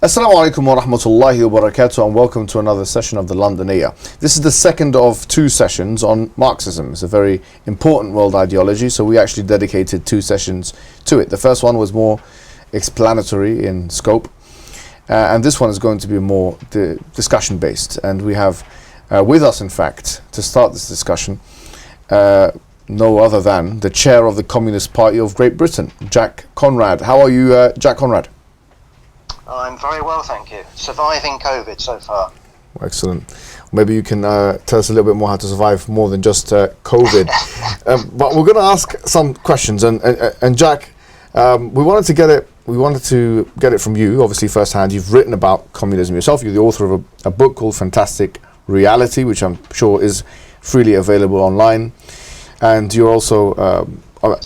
Assalamu alaikum wa rahmatullahi wa barakatuh, and welcome to another session of the Londoniyyah. This is the second of two sessions on Marxism. It's a very important world ideology, so we actually dedicated two sessions to it. The first one was more explanatory in scope, and this one is going to be more discussion based. And we have with us, in fact, to start this discussion, no other than the chair of the Communist Party of Great Britain, Jack Conrad. How are you, Jack Conrad? I'm very well, thank you. Surviving COVID so far. Excellent. Maybe you can tell us a little bit more how to survive more than just COVID. But we're going to ask some questions, and Jack, we wanted to get it from you, obviously firsthand. You've written about communism yourself. You're the author of a book called Fantastic Reality, which I'm sure is freely available online. And you're also,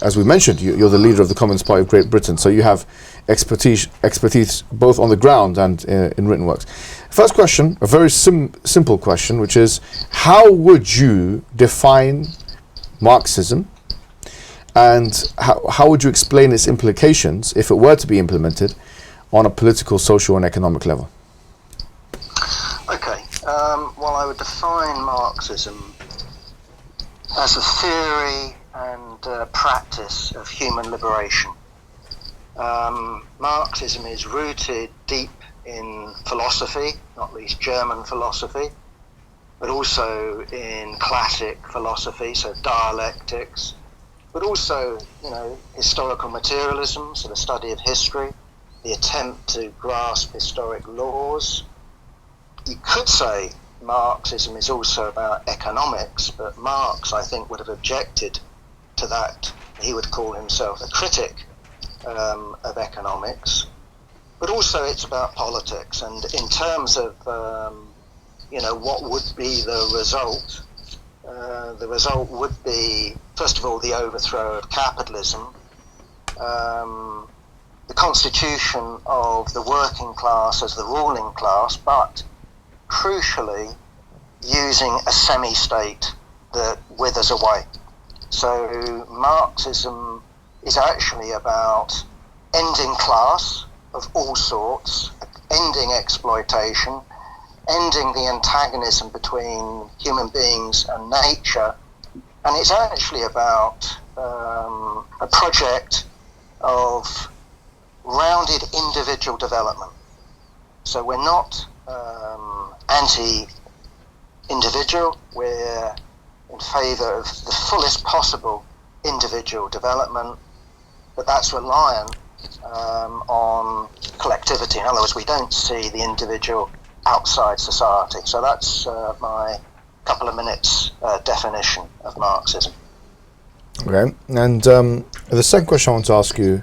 as we mentioned, you're the leader of the Communist Party of Great Britain, so you have expertise both on the ground and in written works. First question, a very simple question, which is, how would you define Marxism, and how would you explain its implications, if it were to be implemented, on a political, social and economic level? Okay, well, I would define Marxism as a theory and practice of human liberation. Marxism is rooted deep in philosophy, not least German philosophy, but also in classic philosophy, so dialectics, but also, historical materialism, so the study of history, the attempt to grasp historic laws. You could say Marxism is also about economics, but Marx, I think, would have objected to that. He would call himself a critic of economics, but also it's about politics. And in terms of what would be the result would be, first of all, the overthrow of capitalism, the constitution of the working class as the ruling class, but crucially using a semi-state that withers away. So Marxism is actually about ending class of all sorts, ending exploitation, ending the antagonism between human beings and nature, and it's actually about a project of rounded individual development. So we're not anti-individual, we're in favour of the fullest possible individual development, but that's reliant on collectivity. In other words, we don't see the individual outside society. So that's my couple of minutes definition of Marxism. Okay, and the second question I want to ask you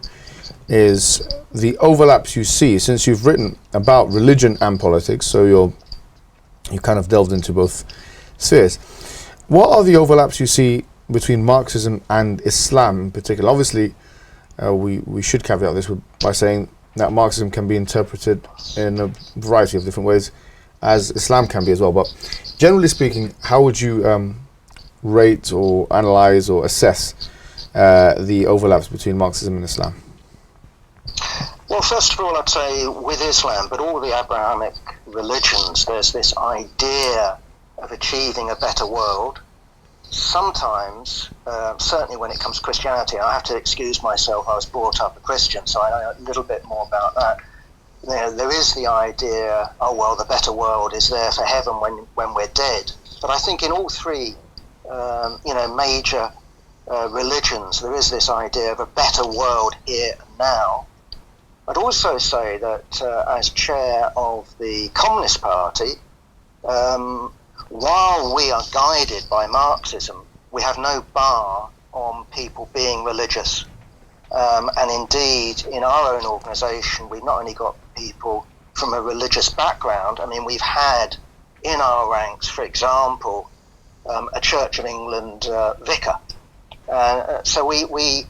is the overlaps you see, since you've written about religion and politics, so you kind of delved into both spheres. What are the overlaps you see between Marxism and Islam in particular? Obviously, we should caveat this by saying that Marxism can be interpreted in a variety of different ways, as Islam can be as well. But generally speaking, how would you rate or analyze or assess the overlaps between Marxism and Islam? Well, first of all, I'd say with Islam, but all the Abrahamic religions, there's this idea of achieving a better world. Sometimes, certainly when it comes to Christianity, I have to excuse myself, I was brought up a Christian, so I know a little bit more about that. There is the idea, the better world is there for heaven when we're dead. But I think in all three, major religions, there is this idea of a better world here and now. I'd also say that as chair of the Communist Party, while we are guided by Marxism, we have no bar on people being religious. And indeed, in our own organisation, we've not only got people from a religious background, we've had in our ranks, for example, a Church of England vicar. So we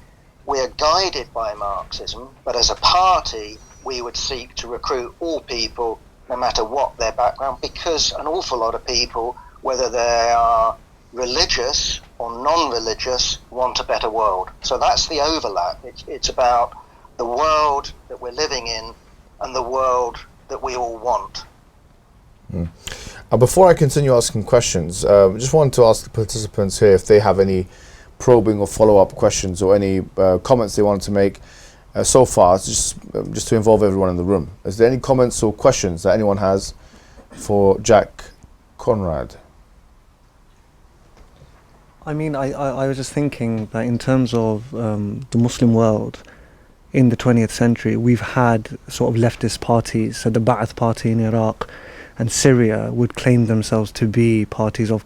are guided by Marxism, but as a party, we would seek to recruit all people, no matter what their background, because an awful lot of people, whether they are religious or non-religious, want a better world. So that's the overlap. It's about the world that we're living in and the world that we all want. Before I continue asking questions, just wanted to ask the participants here if they have any probing or follow-up questions or any comments they wanted to make so far, just to involve everyone in the room. Is there any comments or questions that anyone has for Jack Conrad? I mean, I was just thinking that in terms of the Muslim world in the 20th century, we've had sort of leftist parties. So the Ba'ath Party in Iraq and Syria would claim themselves to be parties of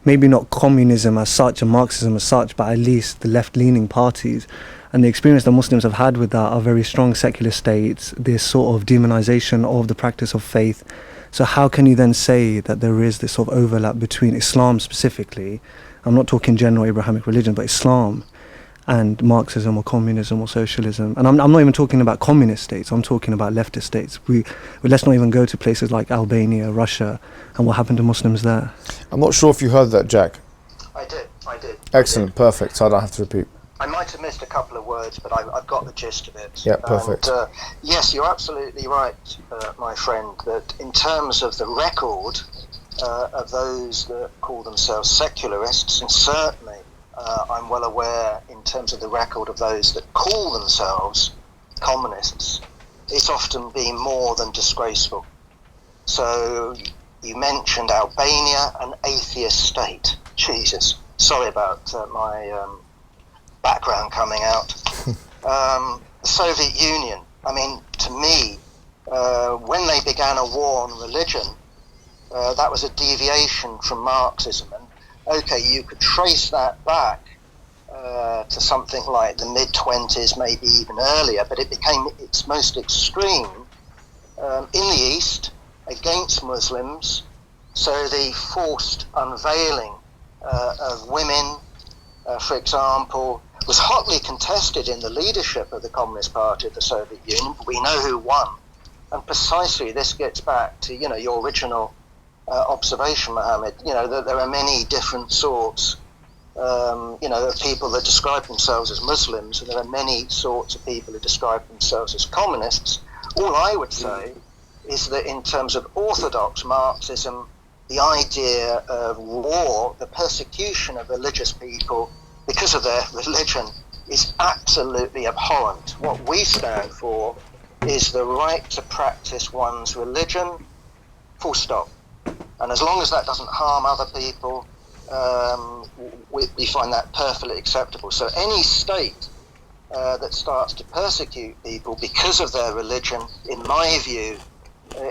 maybe not communism as such and Marxism as such, but at least the left-leaning parties. And the experience that Muslims have had with that are very strong secular states, this sort of demonization of the practice of faith. So how can you then say that there is this sort of overlap between Islam specifically, I'm not talking general Abrahamic religion, but Islam and Marxism or communism or socialism? And I'm not even talking about communist states, I'm talking about leftist states. Let's not even go to places like Albania, Russia, and what happened to Muslims there. I'm not sure if you heard that, Jack. I did. Excellent, perfect, so I don't have to repeat. I might have missed a couple of words, but I've got the gist of it. Yeah, perfect. And, yes, you're absolutely right, my friend, that in terms of the record of those that call themselves secularists, and certainly I'm well aware in terms of the record of those that call themselves communists, it's often been more than disgraceful. So you mentioned Albania, an atheist state. Jesus, sorry about my background coming out. The Soviet Union, I mean, to me, when they began a war on religion, that was a deviation from Marxism. And okay, you could trace that back to something like the mid-20s, maybe even earlier, but it became its most extreme in the East against Muslims. So the forced unveiling of women, for example, was hotly contested in the leadership of the Communist Party of the Soviet Union. We know who won. And precisely this gets back to, your original observation, Mohammed, that there are many different sorts, of people that describe themselves as Muslims, and there are many sorts of people who describe themselves as communists. All I would say is that in terms of orthodox Marxism, the idea of war, the persecution of religious people because of their religion, is absolutely abhorrent. What we stand for is the right to practice one's religion, full stop. And as long as that doesn't harm other people, we find that perfectly acceptable. So any state that starts to persecute people because of their religion, in my view,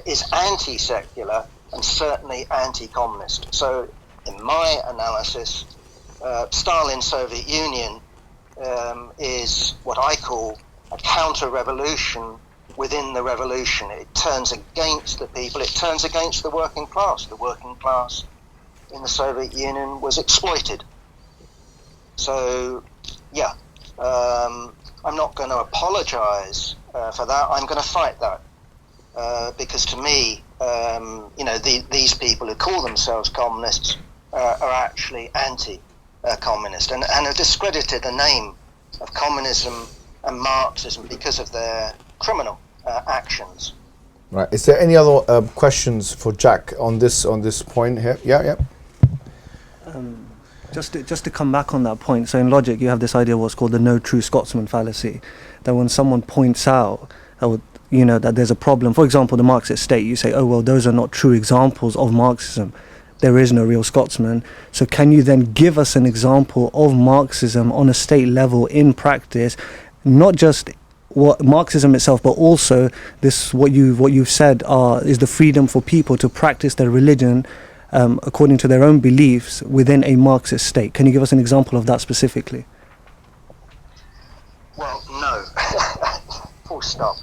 is anti-secular and certainly anti-communist. So in my analysis, Stalin's Soviet Union is what I call a counter-revolution within the revolution. It turns against the people, it turns against the working class. The working class in the Soviet Union was exploited. So, yeah, I'm not going to apologize for that. I'm going to fight that. Because to me, these people who call themselves communists are actually anti-communist and have discredited the name of communism and Marxism because of their criminal actions. Right. Is there any other questions for Jack on this point here? Yeah. Just to come back on that point, so in logic you have this idea of what's called the no true Scotsman fallacy, that when someone points out that there's a problem, for example the Marxist state, you say, oh well, those are not true examples of Marxism, there is no real Scotsman. So can you then give us an example of Marxism on a state level in practice, not just what Marxism itself, but also this what you've said is the freedom for people to practice their religion according to their own beliefs within a Marxist state. Can you give us an example of that specifically? Well, no. Full stop.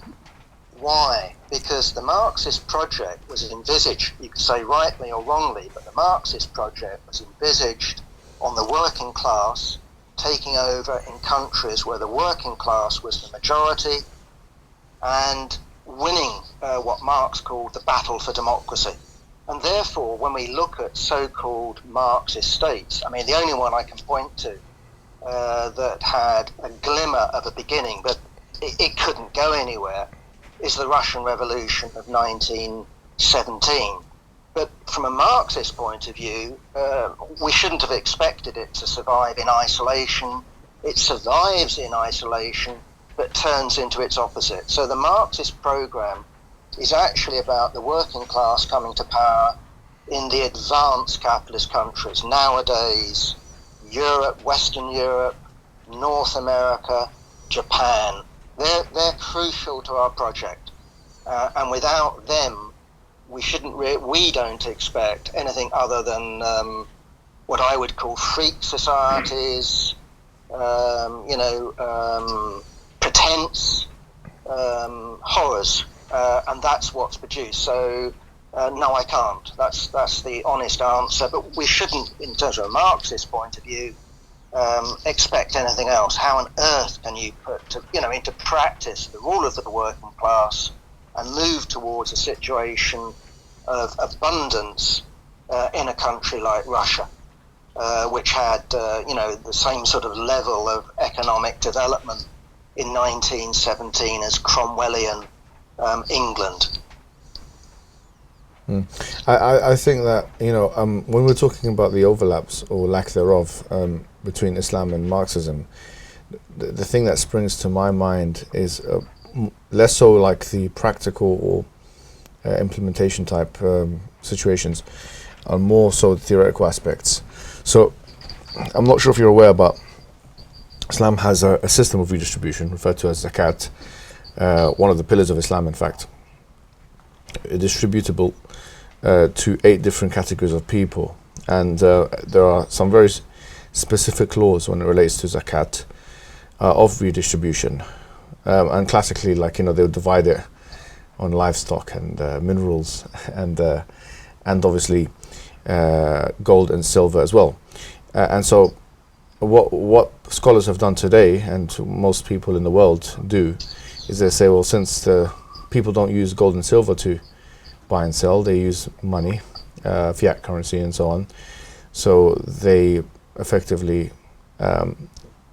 Why? Because the Marxist project was envisaged, you could say rightly or wrongly, but the Marxist project was envisaged on the working class taking over in countries where the working class was the majority and winning what Marx called the battle for democracy. And therefore, when we look at so-called Marxist states, I mean, the only one I can point to that had a glimmer of a beginning, but it couldn't go anywhere, is the Russian Revolution of 1917. But from a Marxist point of view, we shouldn't have expected it to survive in isolation. It survives in isolation, but turns into its opposite. So the Marxist program is actually about the working class coming to power in the advanced capitalist countries. Nowadays, Europe, Western Europe, North America, Japan, they're crucial to our project. And without them, we don't expect anything other than what I would call freak societies, pretense, horrors, and that's what's produced. So no, I can't. That's the honest answer. But we shouldn't, in terms of a Marxist point of view, expect anything else. How on earth can you put into practice the rule of the working class and move towards a situation of abundance in a country like Russia, which had the same sort of level of economic development in 1917 as Cromwellian England? I think that when we're talking about the overlaps or lack thereof between Islam and Marxism, the thing that springs to my mind is less so like the practical or implementation type situations, and more so the theoretical aspects. So I'm not sure if you're aware, but Islam has a system of redistribution referred to as Zakat, one of the pillars of Islam, in fact, distributable to 8 different categories of people, and there are some very specific laws when it relates to Zakat of redistribution, and classically, they'll divide it on livestock and minerals and obviously gold and silver as well. And so what scholars have done today, and most people in the world do, is they say, well, since the people don't use gold and silver to buy and sell, they use money, fiat currency and so on, so they effectively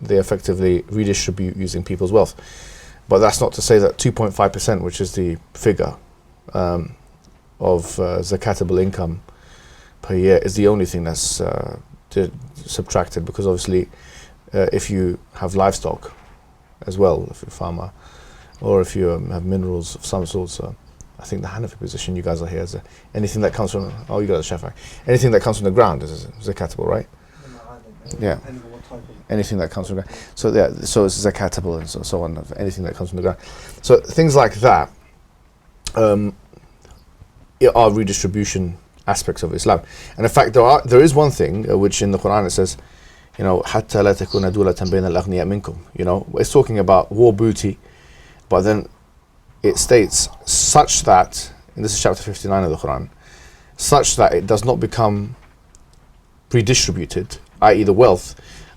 redistribute using people's wealth. But that's not to say that 2.5%, which is the figure of zakatable income per year, is the only thing that's subtracted, because obviously if you have livestock as well, if you're a farmer, or if you have minerals of some sort, I think the Hanafi position you guys are here is anything that comes from, you got a Shafi'i, anything that comes from the ground is zakatable, right? Yeah. Anything that comes from the ground. So yeah, so it's zakatable and so on. Anything that comes from the ground. So things like that are redistribution aspects of Islam. And in fact, there is one thing which in the Quran it says, حتى لا تكون دولة بين الأغنياء منكم. It's talking about war booty, but then it states such that, and this is chapter 59 of the Quran, such that it does not become redistributed, i.e. the wealth,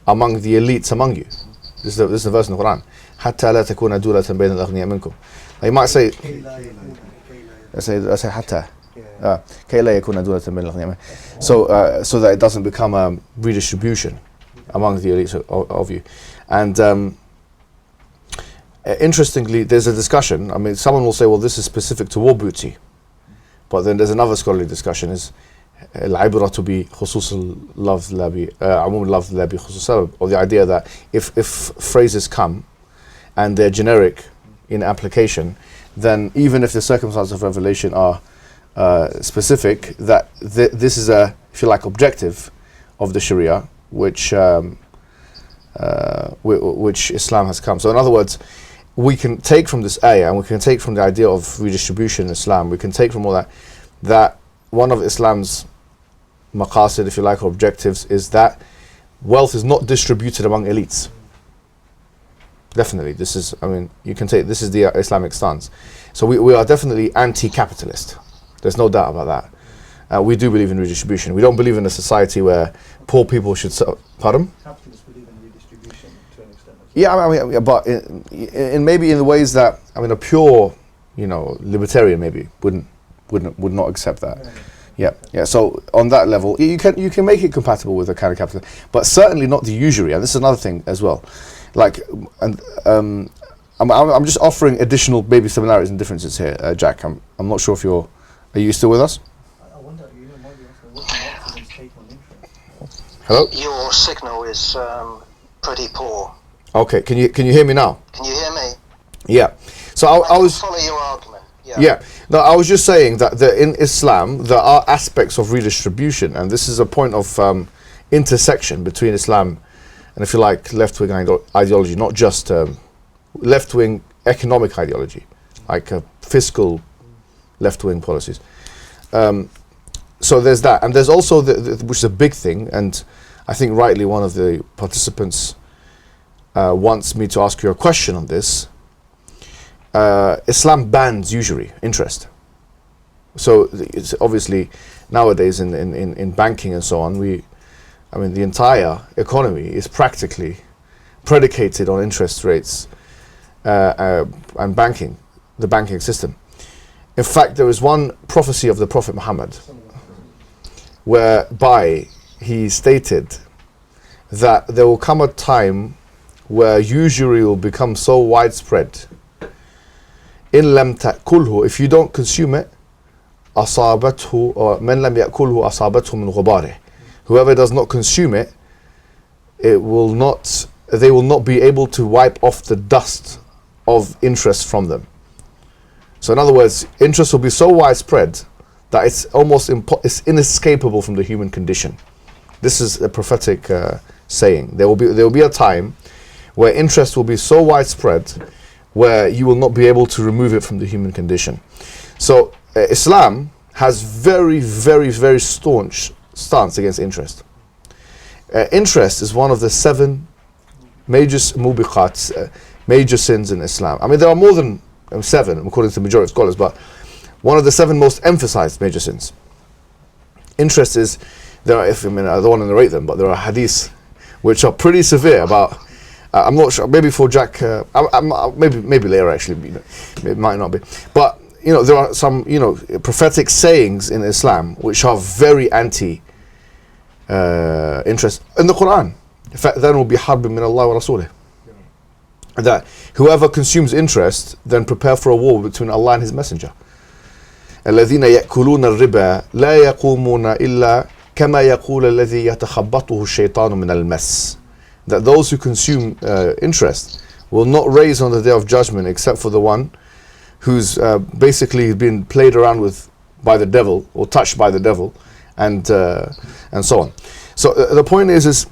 among the elites among you. This is the verse in the Quran. حتى لا تكون دولة بين الأغنياء منكم. Now you might say, I say حتى كي لا يكون دولة بين الأغنياء منكم. So that it doesn't become a redistribution among the elites of you. And interestingly, there's a discussion. I mean, someone will say, well, this is specific to war booty. But then there's another scholarly discussion, is العبرة بخصوص اللفظ لا بعموم اللفظ لا بخصوص السبب, or the idea that if phrases come and they're generic in application, then even if the circumstances of revelation are specific, that this is a, if you like, objective of the Sharia, which Islam has come. So in other words, we can take from this ayah, and we can take from the idea of redistribution in Islam, we can take from all that one of Islam's maqasid, if you like, or objectives, is that wealth is not distributed among elites. Definitely, this is, I mean, you can take, this is the Islamic stance. So we are definitely anti-capitalist. There's no doubt about that. We do believe in redistribution. We don't believe in a society where poor people should... Pardon? Capitalists believe in redistribution to an extent. Yeah, I mean, but in maybe in the ways that, I mean, a pure, libertarian maybe would not accept that. Yeah. So on that level, you can make it compatible with a kind of capitalism, but certainly not the usury. And this is another thing as well. Like, and I'm just offering additional maybe similarities and differences here, Jack. I'm not sure if are you still with us? I wonder, what's Marxism's take on interest? Hello? Your signal is pretty poor. Okay, can you hear me now? Can you hear me? Yeah. So I was follow your argument. Yeah. No, I was just saying that in Islam there are aspects of redistribution, and this is a point of intersection between Islam and, if you like, left-wing ideology, not just left-wing economic ideology, like fiscal left-wing policies. So there's that, and there's also which is a big thing, and I think rightly one of the participants wants me to ask you a question on this. Islam bans usury, interest. So it's obviously nowadays in banking and so on, the entire economy is practically predicated on interest rates and banking, the banking system. In fact, there is one prophecy of the Prophet Muhammad whereby he stated that there will come a time where usury will become so widespread. In lam ta'kulhu, if you don't consume it, asabathu, or man lam ya'kulhu asabathu min ghubarih. Whoever does not consume it, they will not be able to wipe off the dust of interest from them. So in other words, interest will be so widespread that it's almost it's inescapable from the human condition. This is a prophetic saying. There will be a time where interest will be so widespread where you will not be able to remove it from the human condition. So Islam has very, very, very staunch stance against interest. Interest is one of the 7 major mubiqats, major sins in Islam. I mean, there are more than 7 according to the majority of scholars, but one of the 7 most emphasized major sins. Interest is, I don't want to narrate them, but there are hadiths which are pretty severe about, I'm not sure, maybe for Jack, maybe later actually, it might not be. But, there are some, prophetic sayings in Islam which are very anti interest. In the Quran, فَأْذَنُوا بِحَرْبٍ مِّنَ اللَّهِ وَرَسُولِهِ, that whoever consumes interest, then prepare for a war between Allah and His Messenger. الَّذِينَ يَأْكُلُونَ الرِّبَا لَا يَقُومُونَ إِلَّا كَمَا يَقُولَ الَّذِي يَتَخَبَّطُهُ الشَّيْطَانُ مِنَ الْمَسِّ. That those who consume interest will not raise on the day of judgment except for the one who's basically been played around with by the devil or touched by the devil, and so on. So the point is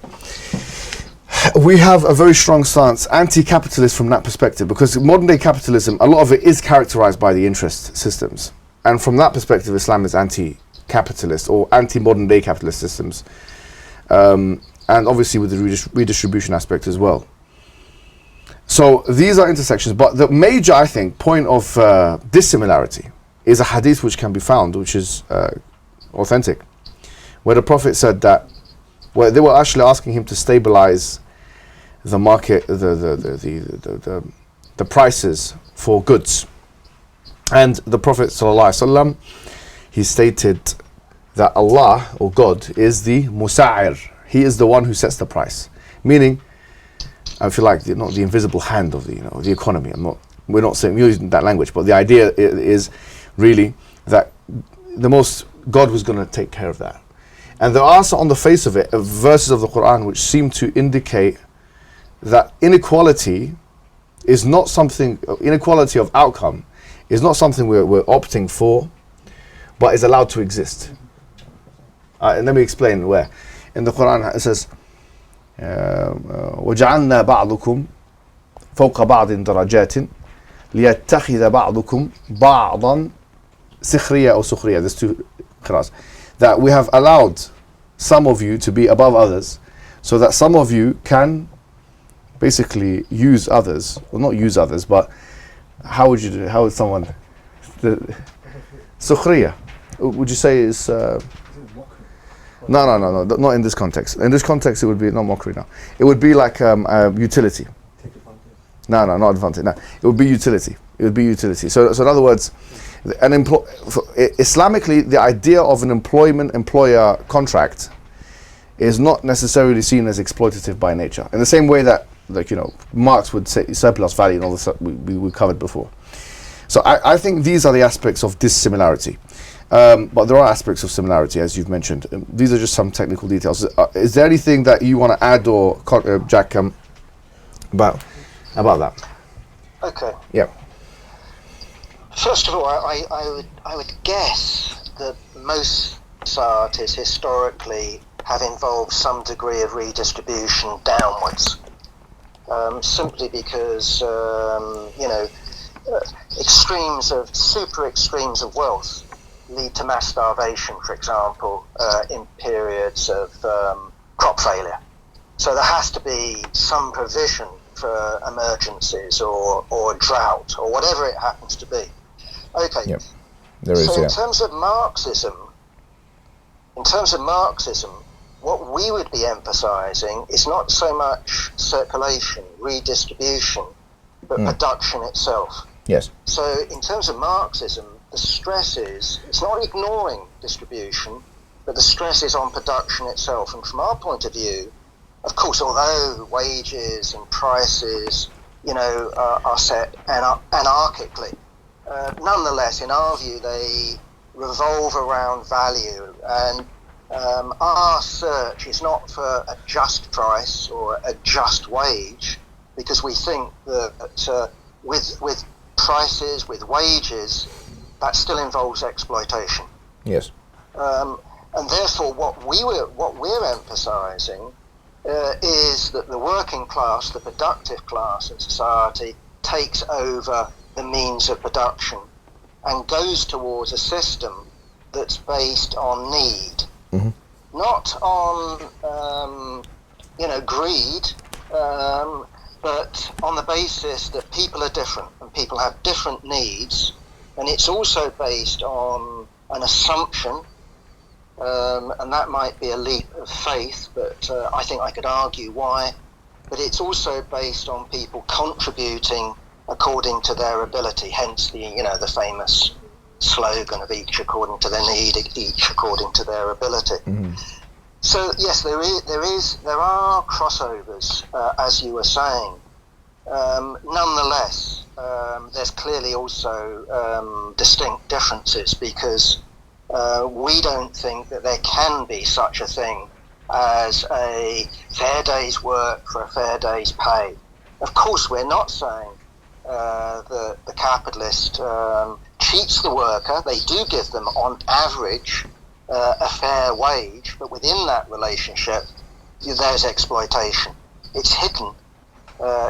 we have a very strong stance, anti-capitalist from that perspective, because modern day capitalism, a lot of it is characterized by the interest systems, and from that perspective Islam is anti-capitalist or anti-modern day capitalist systems, and obviously with the redistribution aspect as well. So these are intersections, but the major, I think, point of dissimilarity is a hadith which can be found, which is authentic, where the Prophet said that, where they were actually asking him to stabilize the market, the prices for goods, and the Prophet ﷺ, he stated that Allah, or God, is the musa'ir. He is the one who sets the price, meaning, I feel like not the invisible hand of the economy. We're not saying, using that language, but the idea is really that God was going to take care of that. And there are, on the face of it, verses of the Quran which seem to indicate that inequality is not something, inequality of outcome is not something we're opting for, but is allowed to exist. And let me explain where. In the Quran it says, وَجَعَلْنَا بَعْضُكُمْ فَوْقَ بَعْضٍ دَرَجَاتٍ لِيَتَّخِذَ بَعْضُكُمْ بَعْضًا سِخْرِيًّا or سُخْرِيًّا. There's 2 qira'as. That we have allowed some of you to be above others, so that some of you can basically use others, well, not use others, but how would someone, sukhriya, would you say is no, not in this context. In this context it would be not mockery now. It would be like utility. No, not advantage. No, it would be utility. So in other words, Islamically, the idea of an employer contract is not necessarily seen as exploitative by nature. In the same way that like, Marx would say surplus value and all this stuff we covered before. So I think these are the aspects of dissimilarity. But there are aspects of similarity, as you've mentioned. These are just some technical details. Is there anything that you want to add, or Jack, about that? Okay. Yeah. First of all, I would guess that most societies historically have involved some degree of redistribution downwards, simply because super extremes of wealth lead to mass starvation, for example, in periods of crop failure. So there has to be some provision for emergencies or drought or whatever it happens to be. Okay. Yep. There is. So in terms of Marxism, what we would be emphasising is not so much circulation, redistribution, but production itself. Yes. So in terms of Marxism, the stress is, it's not ignoring distribution, but the stress is on production itself. And from our point of view, of course, although wages and prices, are set anarchically, nonetheless, in our view, they revolve around value. And our search is not for a just price or a just wage, because we think that with prices, with wages, that still involves exploitation. Yes. And therefore, what we're emphasising is that the working class, the productive class in society, takes over the means of production and goes towards a system that's based on need, not on greed, but on the basis that people are different and people have different needs. And it's also based on an assumption, and that might be a leap of faith, but I think I could argue why. But it's also based on people contributing according to their ability, hence the famous slogan of each according to their need, each according to their ability. So yes, there are crossovers, as you were saying. Nonetheless, there's clearly also distinct differences, because we don't think that there can be such a thing as a fair day's work for a fair day's pay. Of course, we're not saying that the capitalist cheats the worker. They do give them, on average, a fair wage, but within that relationship, there's exploitation. It's hidden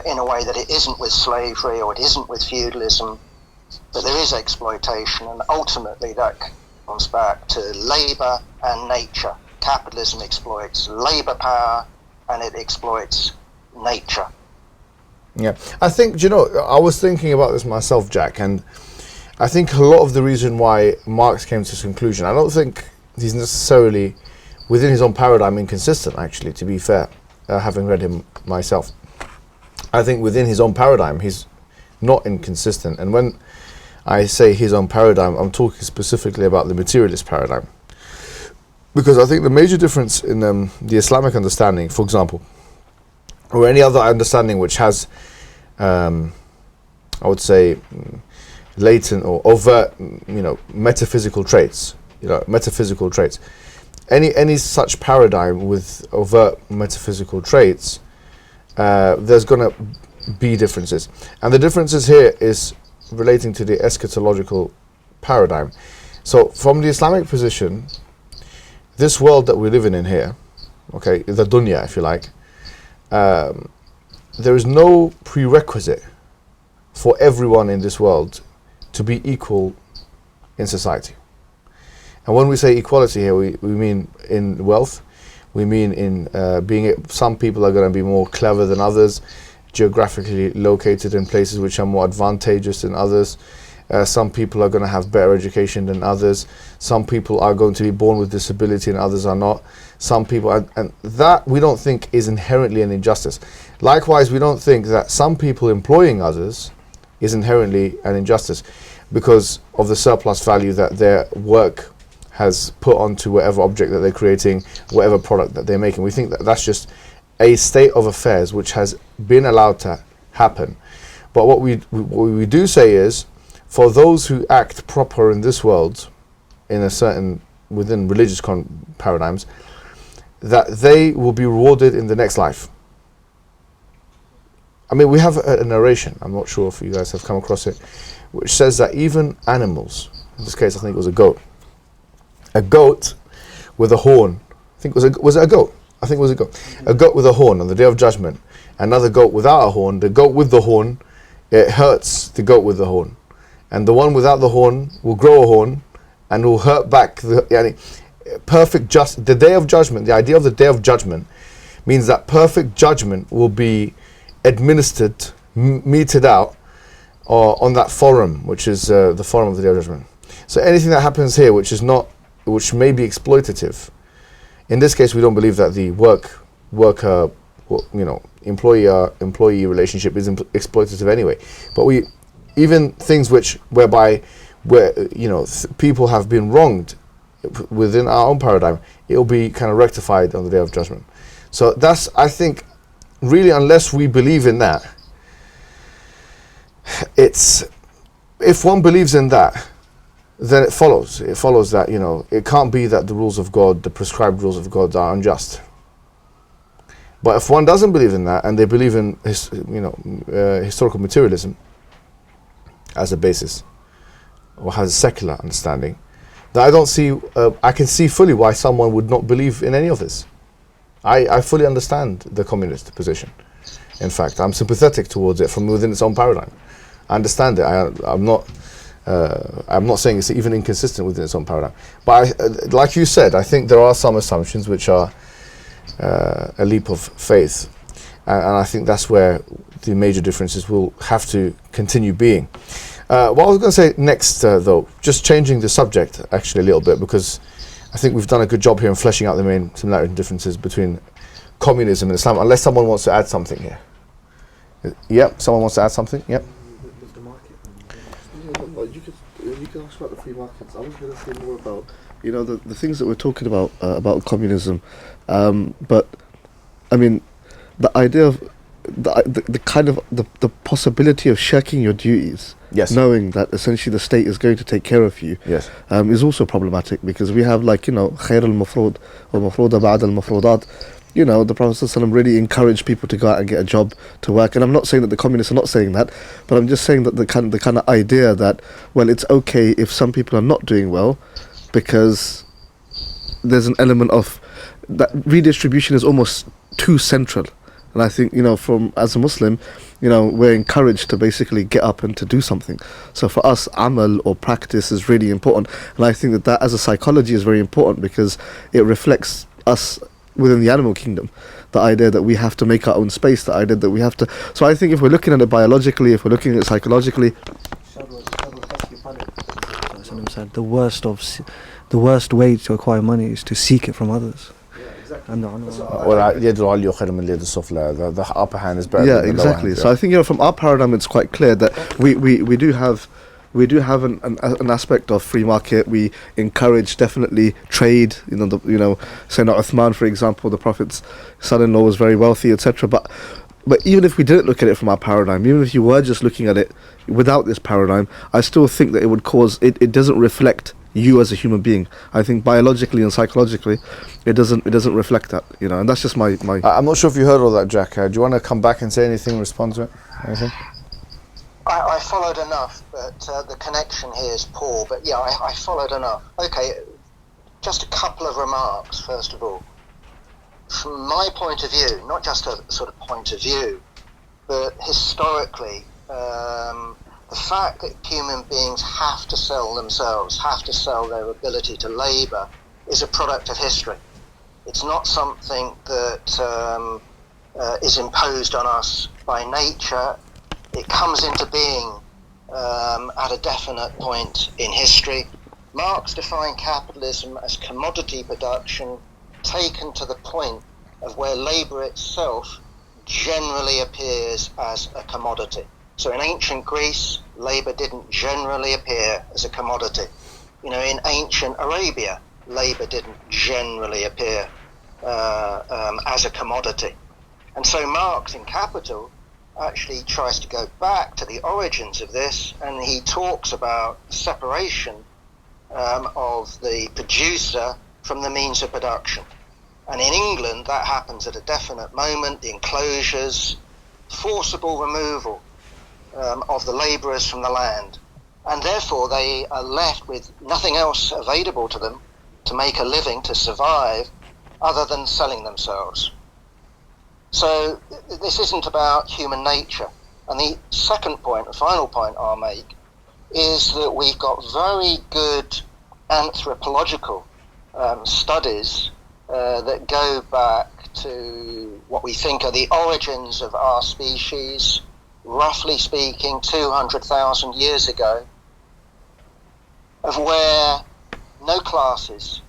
in a way that it isn't with slavery or it isn't with feudalism, but there is exploitation, and ultimately that comes back to labour and nature. Capitalism exploits labour power and it exploits nature. Yeah, I think, I was thinking about this myself, Jack, and I think a lot of the reason why Marx came to this conclusion, I don't think he's necessarily, within his own paradigm, inconsistent, actually, to be fair, having read him myself. I think within his own paradigm, he's not inconsistent. And when I say his own paradigm, I'm talking specifically about the materialist paradigm. Because I think the major difference in the Islamic understanding, for example, or any other understanding which has, I would say, latent or overt, metaphysical traits, metaphysical traits. Any such paradigm with overt metaphysical traits, there's going to be differences. And the differences here is relating to the eschatological paradigm. So from the Islamic position, this world that we're living in here, okay, the dunya, if you like, there is no prerequisite for everyone in this world to be equal in society. And when we say equality here, we mean in wealth, we mean in some people are going to be more clever than others, geographically located in places which are more advantageous than others. Some people are going to have better education than others. Some people are going to be born with disability and others are not. Some people, and that we don't think is inherently an injustice. Likewise, we don't think that some people employing others is inherently an injustice because of the surplus value that their work has put onto whatever object that they're creating, whatever product that they're making. We think that that's just a state of affairs which has been allowed to happen. But what we do say is, for those who act proper in this world, in a certain, within religious paradigms, that they will be rewarded in the next life. I mean, we have a narration, I'm not sure if you guys have come across it, which says that even animals, in this case I think it was a goat with a horn, I think was it a goat? I think it was a goat. A goat with a horn on the Day of Judgment, another goat without a horn, the goat with the horn, it hurts the goat with the horn. And the one without the horn will grow a horn and will hurt back the the Day of Judgment. The idea of the Day of Judgment means that perfect judgment will be administered, meted out on that forum, which is the forum of the Day of Judgment. So anything that happens here which may be exploitative, in this case we don't believe that the worker employee relationship is exploitative anyway, but even things whereby people have been wronged within our own paradigm, it will be kind of rectified on the Day of Judgment. So that's, I think, really, unless we believe in that, if one believes in that, then it follows that it can't be that the rules of God, the prescribed rules of God, are unjust. But if one doesn't believe in that, and they believe in historical materialism as a basis, or has a secular understanding, then I can see fully why someone would not believe in any of this. I fully understand the communist position. In fact, I'm sympathetic towards it from within its own paradigm. I understand it. I'm not saying it's even inconsistent within its own paradigm. But like you said, I think there are some assumptions which are a leap of faith. And I think that's where the major differences will have to continue being. What I was going to say next, though, just changing the subject actually a little bit, because I think we've done a good job here in fleshing out the main similarities and differences between communism and Islam, unless someone wants to add something here. Yep, someone wants to add something? Yep. With the market. You can ask about the free markets. I was going to say more about, the things that we're talking about communism. But, I mean, the idea of the possibility of shirking your duties, yes, knowing that essentially the state is going to take care of you, yes, is also problematic, because we have خير المفروض والمفروض بعد المفروضات. The Prophet ﷺ really encouraged people to go out and get a job, to work. And I'm not saying that the communists are not saying that, but I'm just saying that the kind of idea that, well, it's okay if some people are not doing well, because there's an element of that redistribution is almost too central. And I think, as a Muslim, we're encouraged to basically get up and to do something. So for us, amal or practice is really important. And I think that as a psychology is very important, because it reflects us within the animal kingdom. The idea that we have to make our own space, the idea that we have to... So I think if we're looking at it biologically, if we're looking at it psychologically... The worst way to acquire money is to seek it from others. And the upper hand is better than the lower hand. So I think from our paradigm it's quite clear that we do have an aspect of free market. We encourage definitely trade. Sayyidina Uthman, for example, the Prophet's son-in-law, was very wealthy, etc. But even if we didn't look at it from our paradigm, even if you were just looking at it without this paradigm, I still think that it would cause it doesn't reflect you as a human being. I think biologically and psychologically it doesn't reflect that, and that's just my I'm not sure if you heard all that, Jack. Do you want to come back and say anything, respond to it? Anything? I followed enough, but the connection here is poor. But yeah, I followed enough. Okay, just a couple of remarks, first of all. From my point of view, not just a sort of point of view, but historically, the fact that human beings have to sell themselves, have to sell their ability to labour, is a product of history. It's not something that is imposed on us by nature. It comes into being at a definite point in history. Marx defined capitalism as commodity production taken to the point of where labour itself generally appears as a commodity. So in ancient Greece, labour didn't generally appear as a commodity. In ancient Arabia, labour didn't generally appear as a commodity. And so Marx in Capital actually tries to go back to the origins of this, and he talks about separation of the producer from the means of production. And in England, that happens at a definite moment, the enclosures, forcible removal of the labourers from the land. And therefore they are left with nothing else available to them to make a living, to survive, other than selling themselves. So this isn't about human nature. And the second point, the final point I'll make, is that we've got very good anthropological studies that go back to what we think are the origins of our species, roughly speaking 200,000 years ago, of where no classes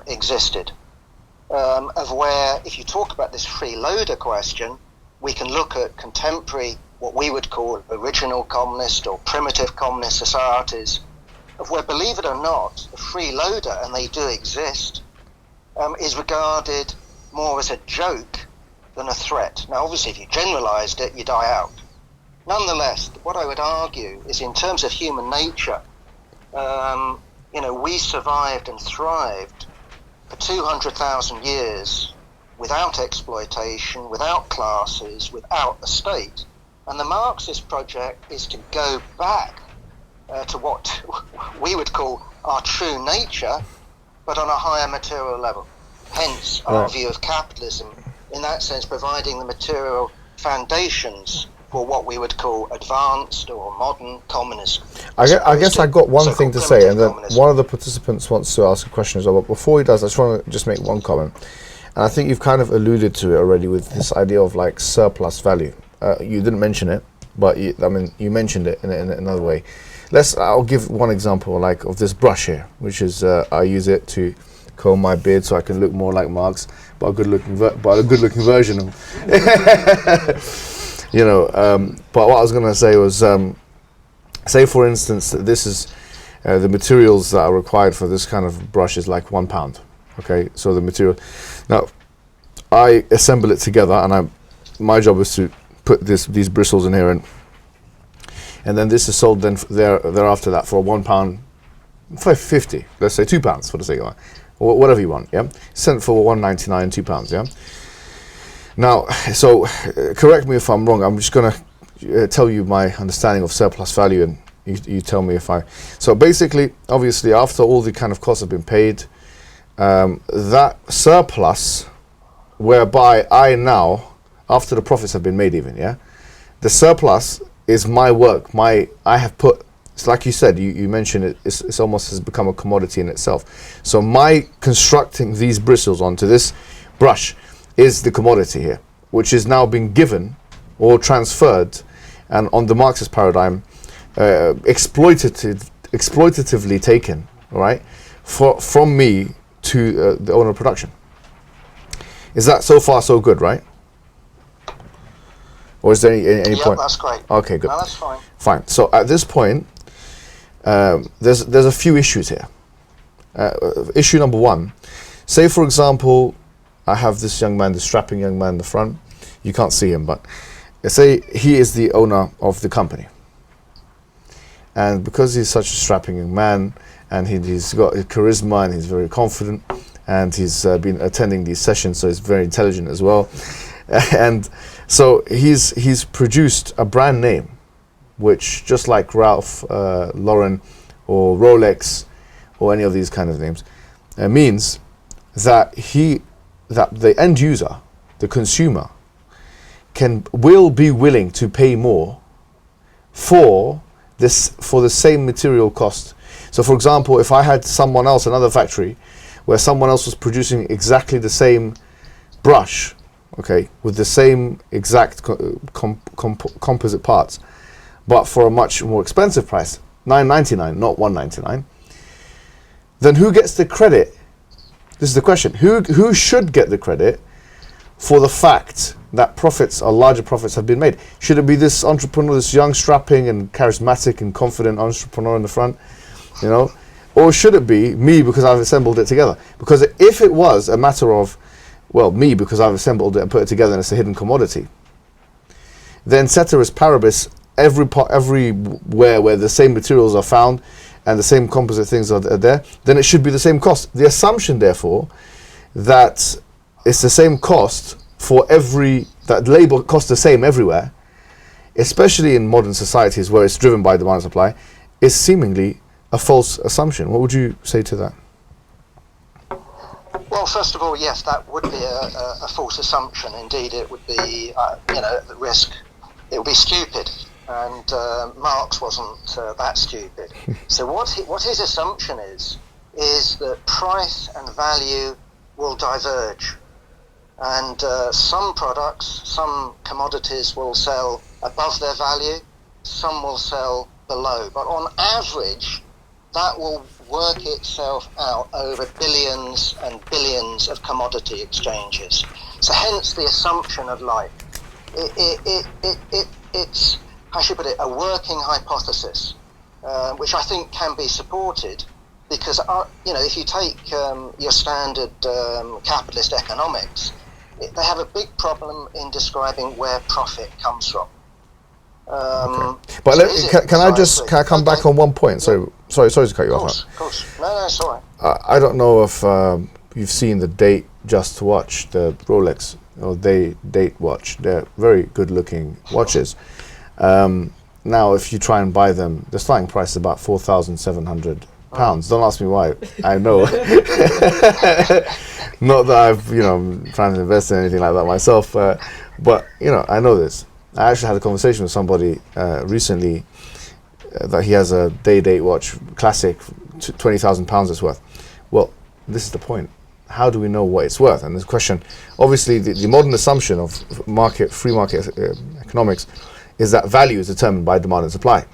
existed, of where, if you talk about this freeloader question, we can look at contemporary, what we would call original communist or primitive communist societies, of where, believe it or not, the freeloader, and they do exist, is regarded more as a joke than a threat. Now, obviously, if you generalized it, you die out. Nonetheless, what I would argue is, in terms of human nature, we survived and thrived for 200,000 years without exploitation, without classes, without a state. And the Marxist project is to go back to what we would call our true nature, but on a higher material level. Hence our view of capitalism, in that sense, providing the material foundations for what we would call advanced or modern communism. I guess I got one thing to say, and then one of the participants wants to ask a question as well. But before he does, I just want to just make one comment. And I think you've kind of alluded to it already with this idea of like surplus value. You didn't mention it, but you mentioned it in another way. I'll give one example, like of this brush here, which is I use it to comb my beard so I can look more like Marx, but a good-looking version of. But what I was going to say was, say for instance, that this is the materials that are required for this kind of brush is like £1. Okay, so the material. Now, I assemble it together, and my job is to put these bristles in here, and then this is sold then thereafter that for £1, £5.50. Let's say £2 for the sake of it, or whatever you want. Yeah, sent for £1.99, £2. Yeah. Now, so correct me if I'm wrong. I'm just going to tell you my understanding of surplus value, and you tell me if I. So basically, obviously, after all the kind of costs have been paid, that surplus, whereby I now, after the profits have been made, even the surplus is my work. I have put. It's like you said. You mentioned it. It's almost has become a commodity in itself. So my constructing these bristles onto this brush is the commodity here, which is now being given or transferred, and on the Marxist paradigm, exploitatively taken, right, from me to the owner of production. Is that so far so good, right? Or is there any point? Yeah, that's great. Okay, good. No, that's fine. Fine. So at this point, there's a few issues here. Issue number one, say for example, I have this young man, this strapping young man in the front. You can't see him, but say he is the owner of the company. And because he's such a strapping young man, and he's got charisma, and he's very confident, and he's been attending these sessions, so he's very intelligent as well. And so he's produced a brand name, which just like Ralph Lauren or Rolex or any of these kind of names, means that the end user, the consumer, will be willing to pay more for the same material cost. So for example, if I had someone else, another factory, where someone else was producing exactly the same brush, okay, with the same exact composite parts, but for a much more expensive price, $9.99, not $1.99, then who gets the credit? This is the question. Who should get the credit for the fact that larger profits have been made? Should it be this entrepreneur, this young, strapping and charismatic and confident entrepreneur in the front, or should it be me because I've assembled it together? Because if it was a matter of Well, me, because I've assembled it and put it together and it's a hidden commodity. Then ceteris paribus, everywhere where the same materials are found and the same composite things are there, then it should be the same cost. The assumption, therefore, that it's the same cost for that labor costs the same everywhere, especially in modern societies where it's driven by demand and supply, is seemingly a false assumption. What would you say to that? Well, first of all, yes, that would be a false assumption. Indeed, it would be, at risk. It would be stupid, and Marx wasn't that stupid. So what his assumption is that price and value will diverge, and some products, some commodities will sell above their value, some will sell below. But on average, that will work itself out over billions and billions of commodity exchanges. So hence the assumption of life. It's, how should I put it, a working hypothesis, which I think can be supported, because if you take your standard capitalist economics, they have a big problem in describing where profit comes from. Okay. But can I come back on one point? So sorry to cut you off. Of course. No, it's all right. I don't know if you've seen the Date Just Watch, the Rolex or Date Watch. They're very good-looking watches. Now, if you try and buy them, the starting price is about £4,700. Don't ask me why. I know. Not that I've trying to invest in anything like that myself, but I know this. I actually had a conversation with somebody recently that he has a Date watch, classic, £20,000 it's worth. Well, this is the point. How do we know what it's worth? And this question, obviously, the modern assumption of free market economics is that value is determined by demand and supply.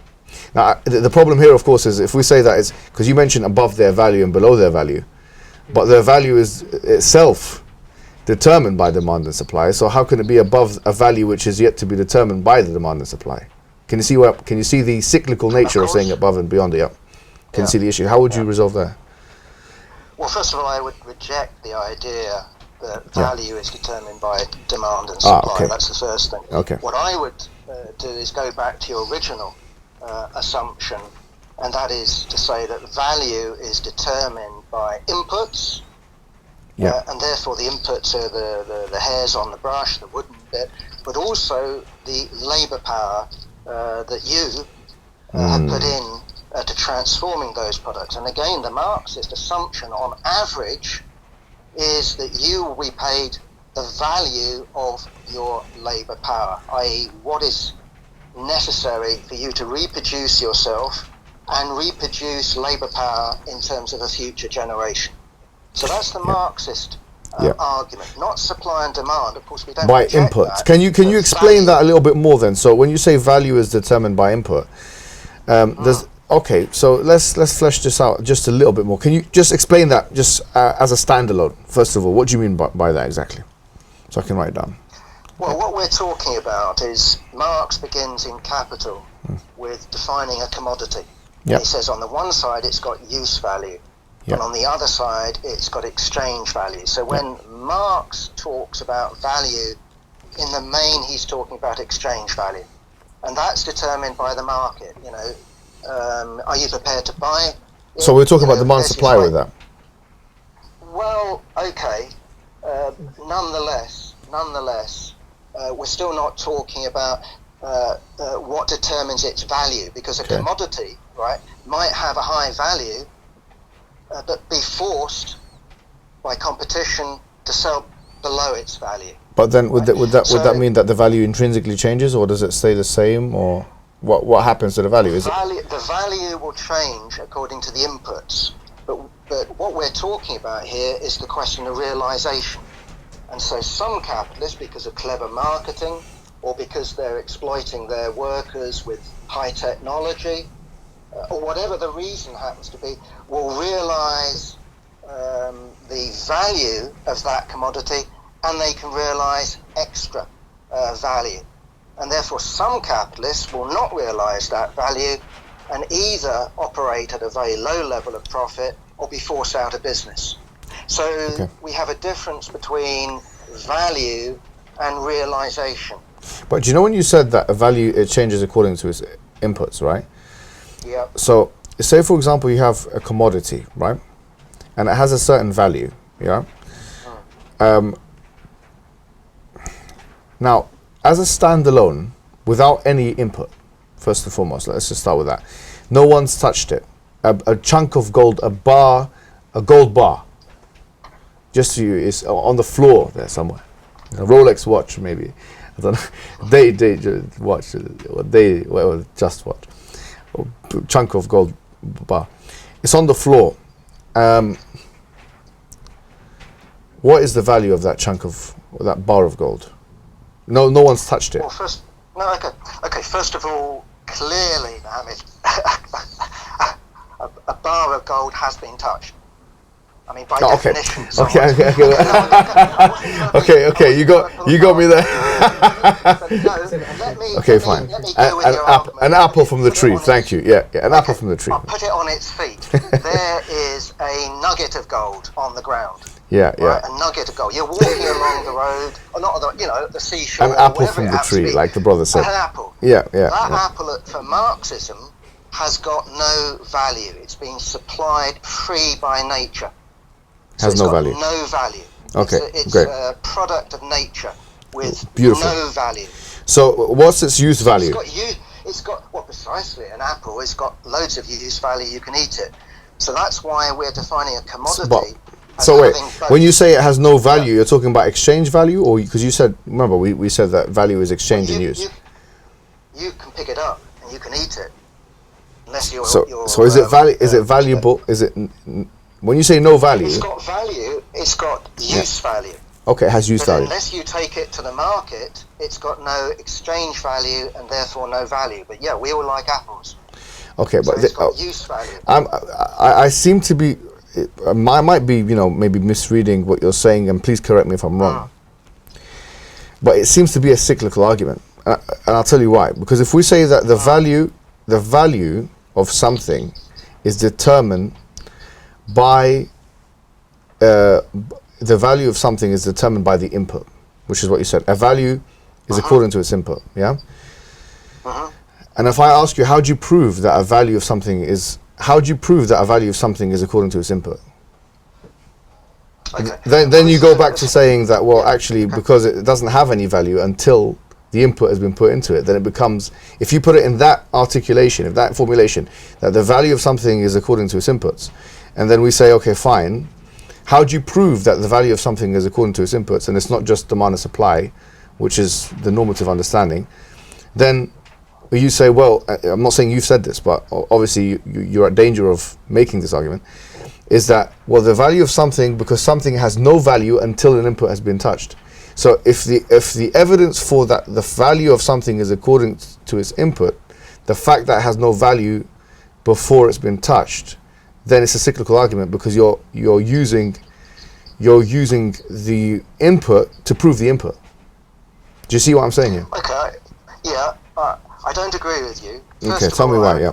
Now, the problem here, of course, is if we say that it's because you mentioned above their value and below their value, but their value is itself determined by demand and supply. So how can it be above a value which is yet to be determined by the demand and supply? Can you see the cyclical nature of saying above and beyond? Can you see the issue? How would you resolve that? Well, first of all, I would reject the idea that value is determined by demand and supply. Okay. That's the first thing. Okay. What I would do is go back to your original assumption, and that is to say that value is determined by inputs, and therefore the inputs are the hairs on the brush, the wooden bit, but also the labour power that you have put in to transforming those products. And again, the Marxist assumption on average is that you will be paid the value of your labour power, i.e. what is necessary for you to reproduce yourself and reproduce labour power in terms of a future generation. So that's the Marxist argument, not supply and demand. Of course, we don't by inputs. Can you explain that a little bit more then? So when you say value is determined by input, so let's flesh this out just a little bit more. Can you just explain that just as a standalone? First of all, what do you mean by that exactly? So I can write it down. Well, what we're talking about is Marx begins in Capital with defining a commodity. He says on the one side it's got use value, and on the other side it's got exchange value. So when Marx talks about value, in the main he's talking about exchange value, and that's determined by the market. Are you prepared to buy it? So we're talking about demand supply with that. Well, okay. Nonetheless, we're still not talking about what determines its value, because a commodity, right, might have a high value, but be forced by competition to sell below its value. But then, would that mean that the value intrinsically changes, or does it stay the same, or what happens to the value? The value will change according to the inputs, but what we're talking about here is the question of realization. And so some capitalists, because of clever marketing or because they're exploiting their workers with high technology, or whatever the reason happens to be, will realize the value of that commodity, and they can realize extra value. And therefore some capitalists will not realize that value and either operate at a very low level of profit or be forced out of business. So we have a difference between value and realization. But do you know when you said that a value, it changes according to its inputs, right? Yeah. So say for example you have a commodity, right? And it has a certain value, yeah? Now, as a standalone, without any input, first and foremost, let's just start with that. No one's touched it. A chunk of gold, a gold bar, just to you, is on the floor there somewhere. A Rolex watch, maybe. I don't know. They watch, or just watch. A chunk of gold bar. It's on the floor. What is the value of that chunk of, that bar of gold? No one's touched it. Well, okay. First of all, clearly, Mohammed, a bar of gold has been touched. I mean, by definition. Okay. You got me there. Fine. Let me go with your argument. An apple from the tree. Thank you. Yeah, an apple from the tree. I'll put it on its feet. There is a nugget of gold on the ground. Yeah. Right? A nugget of gold. You're walking along the road, or not the seashore. An apple from the tree, like the brother said. An apple. Yeah. That apple, for Marxism, has got no value. It's been supplied free by nature. So has no value. No value. Okay, it's great. A product of nature with Beautiful. no value. So what's its use value? It's got precisely an apple. It's got loads of use value. You can eat it. So that's why we're defining a commodity. So wait, when you say it has no value, you're talking about exchange value, or because you said, remember we said that value is exchange and use. You can pick it up and you can eat it, unless you're. So is it Is it valuable? Is it? When you say no value, it's got value. It's got use value. Okay, it has use value. Unless you take it to the market, it's got no exchange value and therefore no value. But yeah, we all like apples. Okay, so but it's got use value. I seem to be. I might be, maybe misreading what you're saying, and please correct me if I'm wrong. But it seems to be a cyclical argument, and I'll tell you why. Because if we say that the value of something is determined by the value of something is determined by the input, which is what you said. A value is according to its input. Yeah. And if I ask you, how do you prove that a value of something is? How do you prove that a value of something is according to its input? Okay. Then you go back to saying that, well, actually, because it doesn't have any value until the input has been put into it, then it becomes, if you put it in that articulation, if that formulation, that the value of something is according to its inputs, and then we say, okay, fine, how do you prove that the value of something is according to its inputs, and it's not just demand and supply, which is the normative understanding, then you say, well, I'm not saying you've said this, but obviously you're at danger of making this argument, is that, well, the value of something, because something has no value until an input has been touched. So if the evidence for that the value of something is according to its input, the fact that it has no value before it's been touched, then it's a cyclical argument, because you're using the input to prove the input. Do you see what I'm saying here? Okay. Yeah. I don't agree with you. Okay, tell me why. Yeah.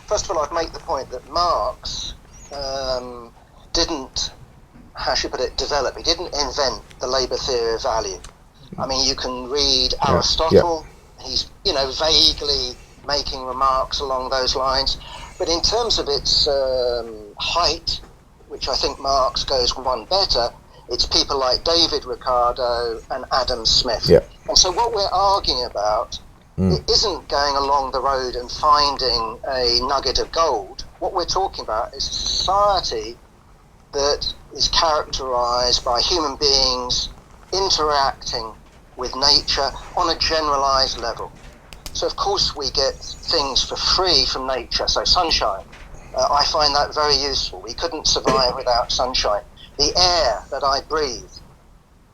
First of all, I'd make the point that Marx didn't, how should I put it, develop. He didn't invent the labour theory of value. I mean, you can read Aristotle. Yeah. He's, vaguely making remarks along those lines. But in terms of its height, which I think Marx goes one better, it's people like David Ricardo and Adam Smith. Yeah. And so what we're arguing about, it isn't going along the road and finding a nugget of gold. What we're talking about is a society that is characterized by human beings interacting with nature on a generalized level. So of course we get things for free from nature, so sunshine. I find that very useful. We couldn't survive without sunshine. The air that I breathe,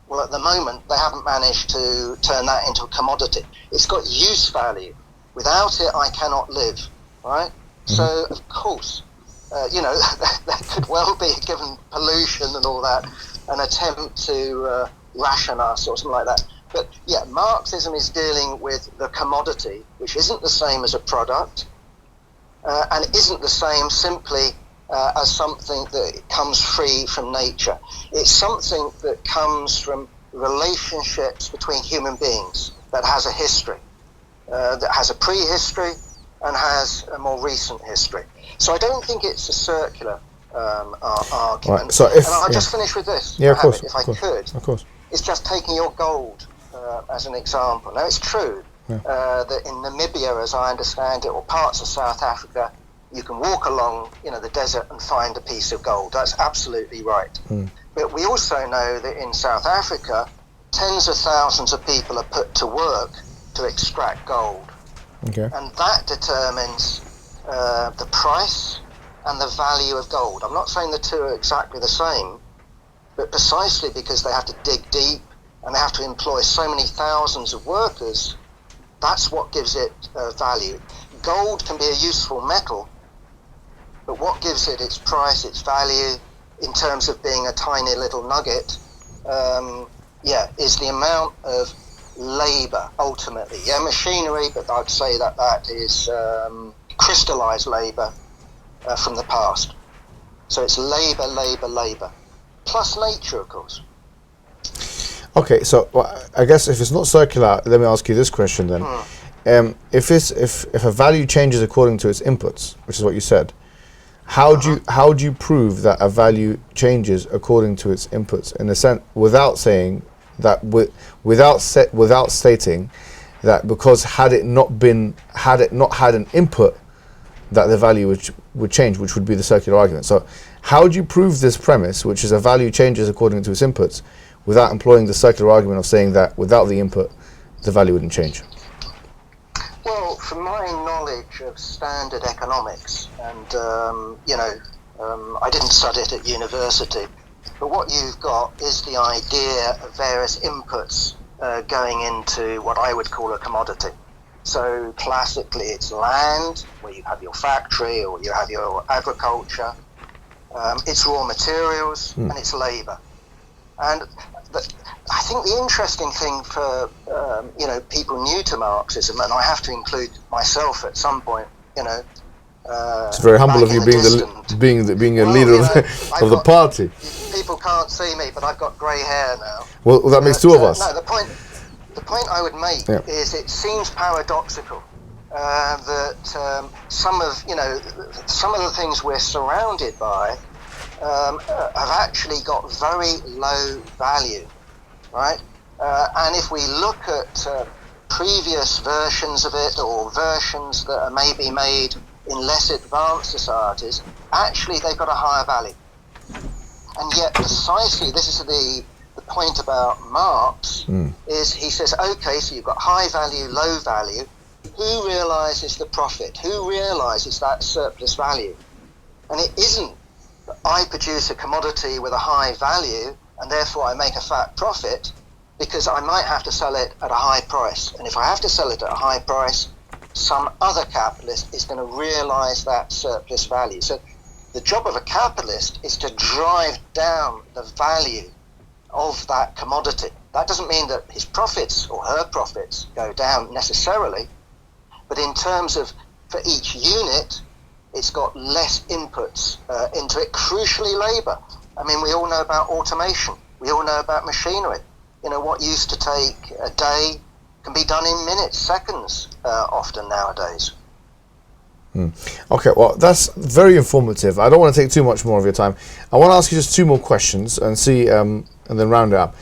well, at the moment, they haven't managed to turn that into a commodity. It's got use value. Without it, I cannot live, right? So, of course, there could well be, given pollution and all that, an attempt to ration us or something like that. But, yeah, Marxism is dealing with the commodity, which isn't the same as a product, and isn't the same simply as something that comes free from nature. It's something that comes from relationships between human beings that has a history, that has a prehistory and has a more recent history. So I don't think it's a circular argument. Right. So if, and I'll just finish with this, yeah, of course, if I could. Of course. It's just taking your gold as an example. Now, it's true that in Namibia, as I understand it, or parts of South Africa, you can walk along, the desert and find a piece of gold. That's absolutely right. But we also know that in South Africa, tens of thousands of people are put to work to extract gold. Okay. And that determines the price and the value of gold. I'm not saying the two are exactly the same, but precisely because they have to dig deep and they have to employ so many thousands of workers, that's what gives it value. Gold can be a useful metal, but what gives it its price, its value, in terms of being a tiny little nugget, is the amount of labour, ultimately. Yeah, machinery, but I'd say that is crystallised labour from the past. So it's labour, plus nature, of course. Okay, so I guess if it's not circular, let me ask you this question then. If a value changes according to its inputs, which is what you said, how do you prove that a value changes according to its inputs, in a sense, without saying that, without stating that because had it not had an input, that the value would change, which would be the circular argument. So how do you prove this premise, which is a value changes according to its inputs, without employing the circular argument of saying that without the input, the value wouldn't change? Well, from my knowledge of standard economics, and I didn't study it at university, but what you've got is the idea of various inputs going into what I would call a commodity. So classically it's land, where you have your factory or you have your agriculture, it's raw materials, and it's labour. And I think the interesting thing for people new to Marxism, and I have to include myself at some point, it's very humble of you being a leader of the party. People can't see me, but I've got grey hair now. Well, that makes two of us. No, the point I would make is it seems paradoxical that some of the things we're surrounded by have actually got very low value, right? And if we look at previous versions of it, or versions that are maybe made in less advanced societies, actually they've got a higher value. And yet precisely this is the point about Marx, is he says, okay, so you've got high value, low value. Who realises the profit? Who realises that surplus value? And it isn't that I produce a commodity with a high value and therefore I make a fat profit, because I might have to sell it at a high price. And if I have to sell it at a high price, some other capitalist is going to realise that surplus value. So the job of a capitalist is to drive down the value of that commodity. That doesn't mean that his profits or her profits go down necessarily, but in terms of, for each unit, it's got less inputs into it, crucially labour. I mean, we all know about automation. We all know about machinery. What used to take a day can be done in minutes, seconds, often nowadays. Okay, well, that's very informative. I don't want to take too much more of your time. I want to ask you just two more questions and see, and then round it up.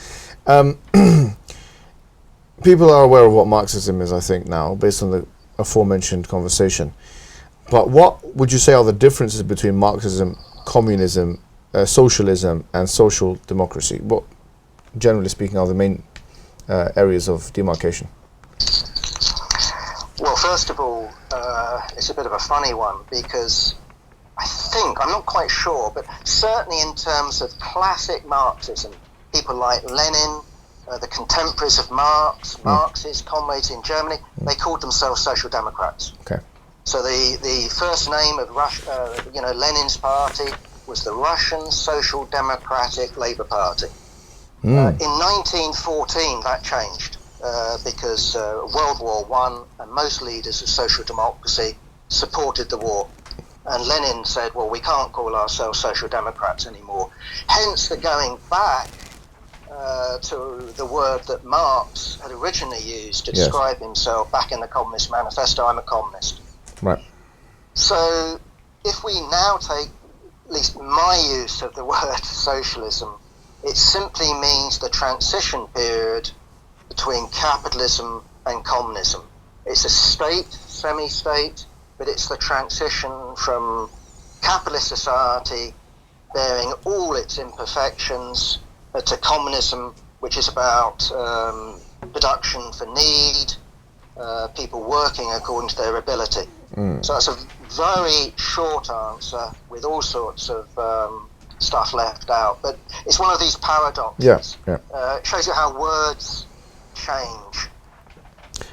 People are aware of what Marxism is, I think, now, based on the aforementioned conversation. But what would you say are the differences between Marxism, communism, socialism, and social democracy? What, generally speaking, are the main areas of demarcation? Well, first of all, it's a bit of a funny one, because I'm not quite sure, but certainly in terms of classic Marxism, people like Lenin, the contemporaries of Marx, Marx's comrades in Germany, they called themselves social democrats. Okay. So the first name of Lenin's party was the Russian Social Democratic Labour Party. In 1914, that changed because World War I and most leaders of social democracy supported the war. And Lenin said, well, we can't call ourselves Social Democrats anymore. Hence the going back to the word that Marx had originally used to describe himself back in the Communist Manifesto, I'm a communist. Right. So if we now take at least my use of the word socialism, it simply means the transition period between capitalism and communism. It's a state, semi-state, but it's the transition from capitalist society bearing all its imperfections to communism, which is about production for need, people working according to their ability. So that's a very short answer with all sorts of stuff left out, but it's one of these paradoxes. It shows you how words change.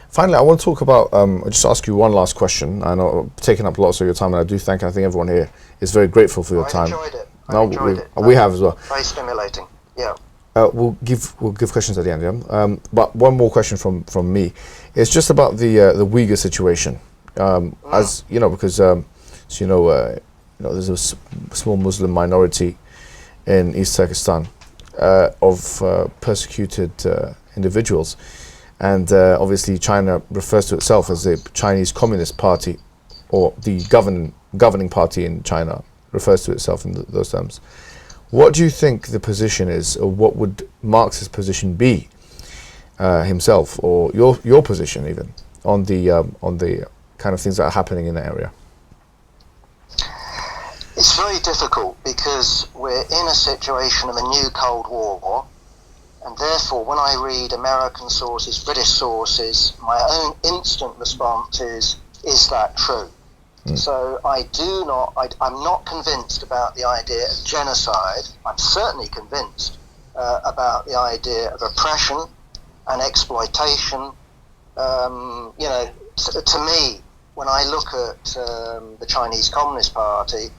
Finally, I want to talk about, I'll just ask you one last question. I know I'm taking up lots of your time, and I think everyone here is very grateful for your time. Enjoyed it. I enjoyed it. We have as well. Very stimulating. Yeah. We'll give questions at the end, but one more question from me. It's just about the Uyghur situation, as you know, because there's a small Muslim minority in East Turkestan of persecuted individuals, and obviously China refers to itself as the Chinese Communist Party, or the governing party in China refers to itself in those terms. What do you think the position is, or what would Marx's position be himself, or your position even on the kind of things that are happening in the area? It's very difficult because we're in a situation of a new Cold War, and therefore when I read American sources, British sources, my own instant response is that true? So I'm not convinced about the idea of genocide. I'm certainly convinced about the idea of oppression and exploitation. To me, when I look at the Chinese Communist Party,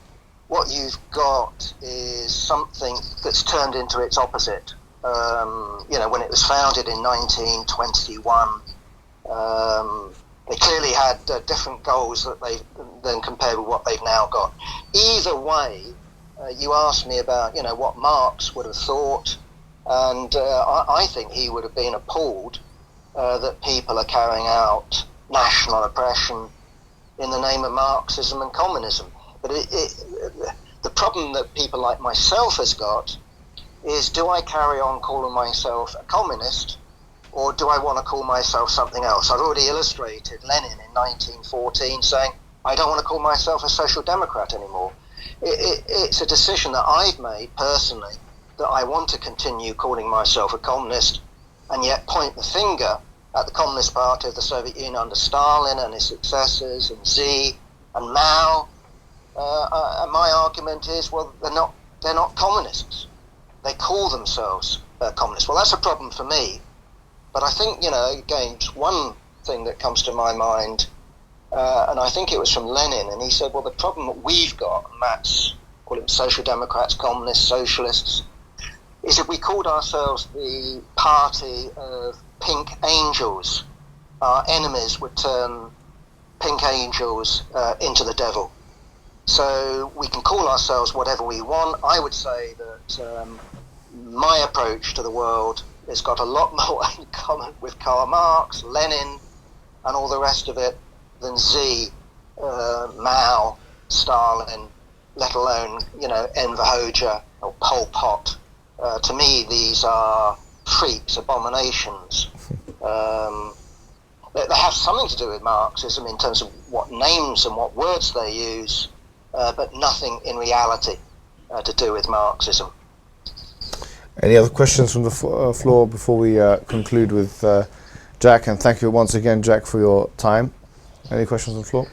what you've got is something that's turned into its opposite. When it was founded in 1921, they clearly had different goals than compared with what they've now got. Either way, you asked me about what Marx would have thought, and I think he would have been appalled that people are carrying out national oppression in the name of Marxism and communism. But the problem that people like myself has got is, do I carry on calling myself a communist, or do I want to call myself something else? I've already illustrated Lenin in 1914 saying, I don't want to call myself a social democrat anymore. It's a decision that I've made personally, that I want to continue calling myself a communist, and yet point the finger at the Communist Party of the Soviet Union under Stalin and his successors, and Xi and Mao. And my argument is, well, they're not communists. They call themselves communists. Well, that's a problem for me. But I think, again, one thing that comes to my mind, and I think it was from Lenin, and he said, well, the problem that we've got, and that's, call them social democrats, communists, socialists, is if we called ourselves the party of pink angels, our enemies would turn pink angels into the devil. So we can call ourselves whatever we want. I would say that my approach to the world has got a lot more in common with Karl Marx, Lenin, and all the rest of it than Xi, Mao, Stalin, let alone, Enver Hoxha or Pol Pot. To me, these are freaks, abominations. They have something to do with Marxism in terms of what names and what words they use, but nothing in reality to do with Marxism. Any other questions from the floor before we conclude with Jack? And thank you once again, Jack, for your time. Any questions on the floor?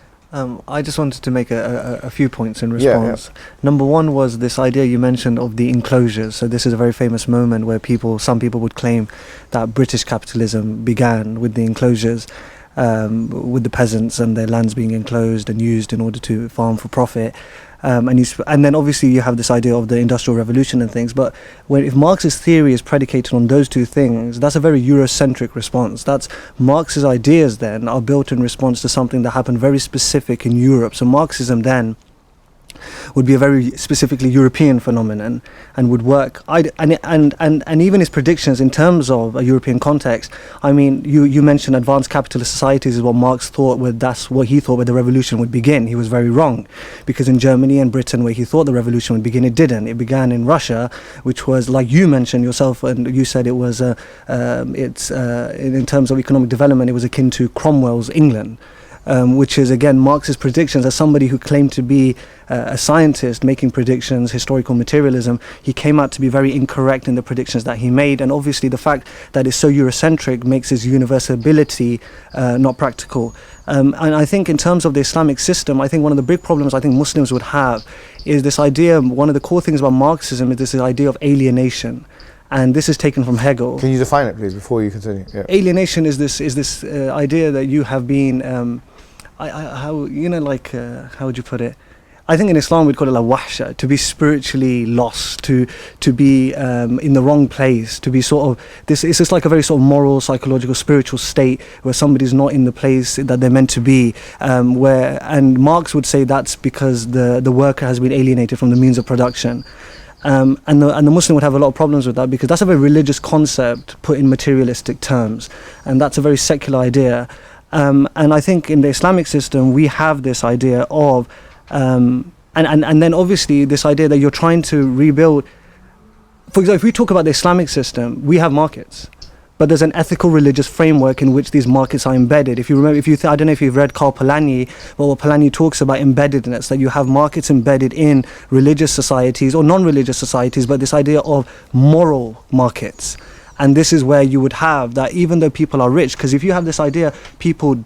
I just wanted to make a few points in response. Yeah. Number one was this idea you mentioned of the enclosures. So this is a very famous moment where some people would claim that British capitalism began with the enclosures, with the peasants and their lands being enclosed and used in order to farm for profit. And then obviously you have this idea of the Industrial Revolution and things, but if Marx's theory is predicated on those two things, that's a very Eurocentric response. That's Marx's ideas then are built in response to something that happened very specific in Europe. So Marxism then would be a very specifically European phenomenon and would work. And even his predictions in terms of a European context, I mean, you mentioned advanced capitalist societies is what Marx thought, that's what he thought where the revolution would begin. He was very wrong, because in Germany and Britain, where he thought the revolution would begin, it didn't. It began in Russia, which was, like you mentioned yourself, and you said it was, in terms of economic development, it was akin to Cromwell's England. Which is again Marx's predictions. As somebody who claimed to be a scientist making predictions, historical materialism, he came out to be very incorrect in the predictions that he made, and obviously the fact that it's so Eurocentric makes his universality not practical. And I think in terms of the Islamic system, I think one of the big problems I think Muslims would have is this idea, one of the core things about Marxism is this idea of alienation. And this is taken from Hegel. Can you define it, please, before you continue? Yeah. Alienation is this idea that you have been how would you put it? I think in Islam we'd call it like wahsha, to be spiritually lost, to be in the wrong place, to be sort of this. It's just like a very sort of moral, psychological, spiritual state where somebody's not in the place that they're meant to be. And Marx would say that's because the worker has been alienated from the means of production. And the Muslim would have a lot of problems with that, because that's a very religious concept put in materialistic terms, and that's a very secular idea. And I think in the Islamic system we have this idea of and then obviously this idea that you're trying to rebuild. For example, if we talk about the Islamic system, we have markets, but there's an ethical religious framework in which these markets are embedded. If you remember, I don't know if you've read Karl Polanyi, but what Polanyi talks about embeddedness, that you have markets embedded in religious societies or non-religious societies, but this idea of moral markets. And this is where you would have that even though people are rich, because if you have this idea people